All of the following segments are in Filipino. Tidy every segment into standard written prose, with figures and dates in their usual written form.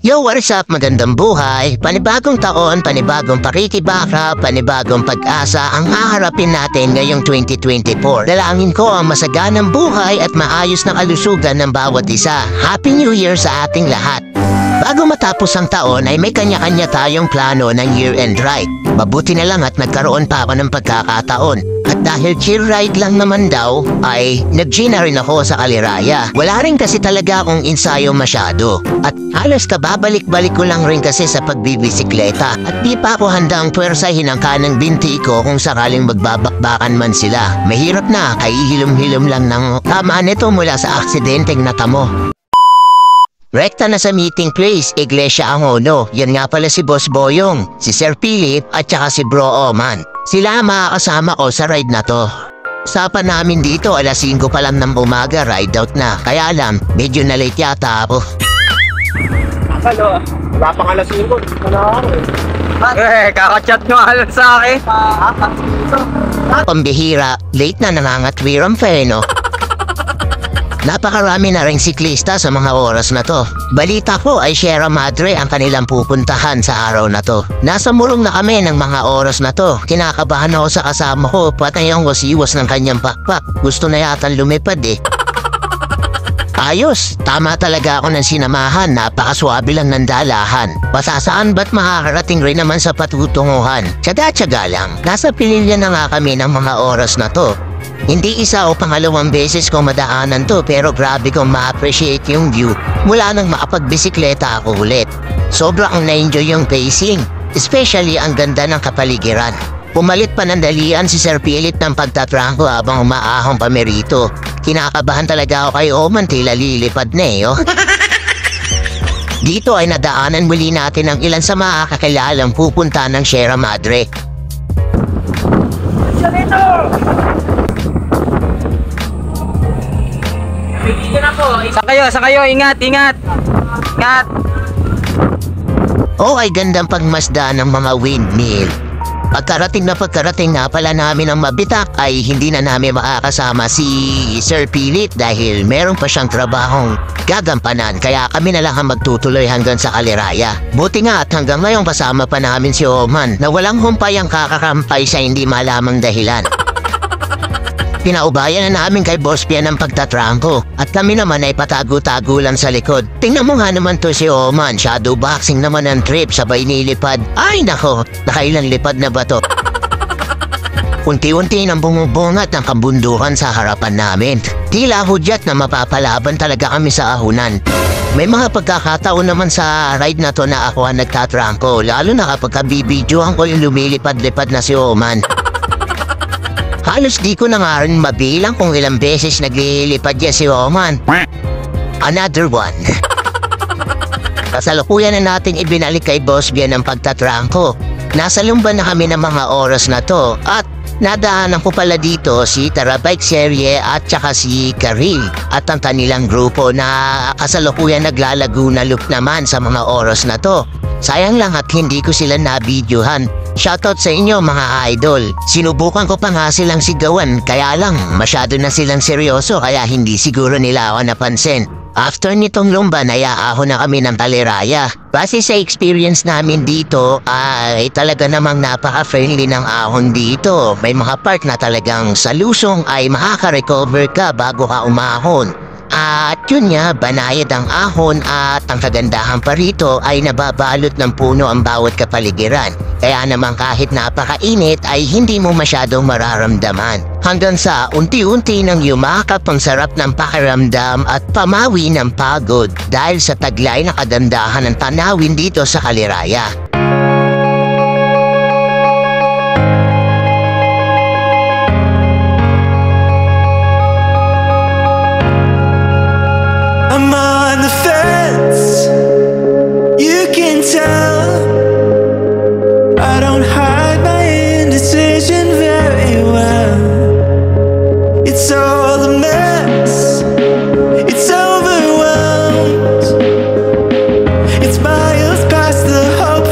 Yo, what is up? Magandang buhay. Panibagong taon, panibagong pakikibaka, panibagong pag-asa ang haharapin natin ngayong 2024. Dalangin ko ang masaganang buhay at maayos na kalusugan ng bawat isa. Happy New Year sa ating lahat. Bago matapos ang taon ay may kanya-kanya tayong plano ng year-end ride. Mabuti na lang at nagkaroon pa ako ng pagkakataon. At dahil chill ride lang naman daw, ay nag-G na rin ako sa Kaliraya. Wala rin kasi talaga akong ensayo masyado. At halos kababalik-balik ko lang rin kasi sa pagbibisikleta. At di pa ako handang pwersahin ang kanang binti ko kung sakaling magbabakbakan man sila. Mahirap na, kahihilom-hilom lang ng tamaan nito mula sa aksidenteng natamo. Rekta na sa meeting place, Iglesia Angono. Yan nga pala si Boss Boyong, si Sir Philip at saka si Bro Oman. Sila ang makakasama ko sa ride na to. Usapan namin dito, alas 5 pa lang ng umaga, ride out na. Kaya lang, medyo na late yata ako. Hello, wala pang alas 5. Wala ako kakachat nyo alam sa akin. Pambihira, late na nangangatwirang feno. Napakarami na ring siklista sa mga oras na to. Balita ko ay Sierra Madre ang kanilang pupuntahan sa araw na to. Nasa mulong na kami ng mga oras na to. Kinakabahan ako sa kasama ko, patay ang wasiwas ng kanyang pakpak. Gusto na yata lumipad eh. Ayos, tama talaga ako ng sinamahan, napakaswabe lang ng dalahan. Pasasaan ba't makakarating rin naman sa patutunguhan? Tsaga-tsaga lang, nasa pililya na nga kami ng mga oras na to. Hindi isa o pangalawang beses ko madaanan to pero grabe kong ma-appreciate yung view mula nang makapagbisikleta ako ulit. Sobrang na-enjoy yung pacing, especially ang ganda ng kapaligiran. Pumalit pa ng dalian si Sir Philip ng pagtatrangko habang umaahong kami rito. Kinakabahan talaga ako kay Oman, tila lilipad na eh. Dito ay nadaanan muli natin ang ilan sa mga kakakilalang pupunta ng Sierra Madre. Sa kayo, ingat. Ingat. Oh, ay gandang pagmasda ng mga windmill. Pagkarating nga pala namin ang Mabitak ay hindi na namin makakasama si Sir Philip dahil meron pa siyang trabahong gagampanan kaya kami na lang ang magtutuloy hanggang sa Kaliraya. Buti nga at hanggang ngayon kasama pa namin si Oman na walang humpay ang kakakampay sa hindi malamang dahilan. Pinaubayan na namin kay Boss Pia ng pagtatrangko at kami naman ay patago-tago lang sa likod. Tingnan mo nga naman to si Oman, shadow boxing naman ang trip sabay nilipad. Ay nako, nakailan lipad na ba to? Unti-unti nang bumubungat ng kabundukan sa harapan namin. Tila hudyat na mapapalaban talaga kami sa ahunan. May mga pagkakataon naman sa ride na to na ako ang nagtatrangko, lalo na kapag kabibidyohan ko yung lumilipad-lipad na si Oman. Halos di ko na nga rin mabilang kung ilang beses naglilipad niya si Oman. Another one. Kasalukuyan na natin ibinalik kay Boss Bia ng pagtatrangko. Nasa lumban na kami ng mga oras na to at nadaanan ko pala dito si Tarabike Serie at saka si Karil at ang kanilang grupo na kasalukuyan naglalaguna loop naman sa mga oras na to. Sayang lang at hindi ko sila nabidyohan. Shoutout sa inyo mga idol. Sinubukan ko pa nga silang sigawan kaya lang masyado na silang seryoso kaya hindi siguro nila ako napansin. After nitong lumban ay aahon na kami ng Kaliraya. Base sa experience namin dito ay talaga namang napaka-friendly ng ahon dito. May mga part na talagang sa lusong ay makaka-recover ka bago ka umahon. At yun nga, banayad ang ahon at ang kagandahan pa rito ay nababalot ng puno ang bawat kapaligiran. Kaya naman kahit napakainit ay hindi mo masyadong mararamdaman. Hanggang sa unti-unti nang yumakap ang sarap ng pakiramdam at pamawi ng pagod dahil sa taglay na kagandahan ng tanawin dito sa Kaliraya. I'm on the fence, you can tell. I don't hide my indecision very well. It's all a mess, it's overwhelmed. It's miles past the hope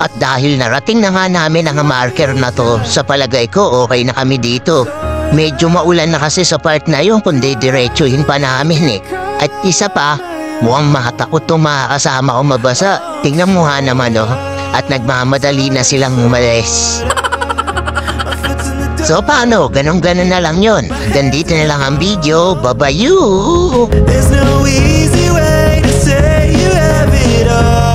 At dahil narating na nga namin ang marker na to, sa palagay ko okay na kami dito. Medyo maulan na kasi sa part na yun kundi diretsuhin pa namin eh. At isa pa, mukhang makatakot itong mga kasama ko mabasa. Tingnan mo nga naman oh. At nagmamadali na silang umalis. So paano? Ganon-ganon na lang yun. Hanggang dito na lang ang video. Bye-bye! There's no easy way to say you have it all.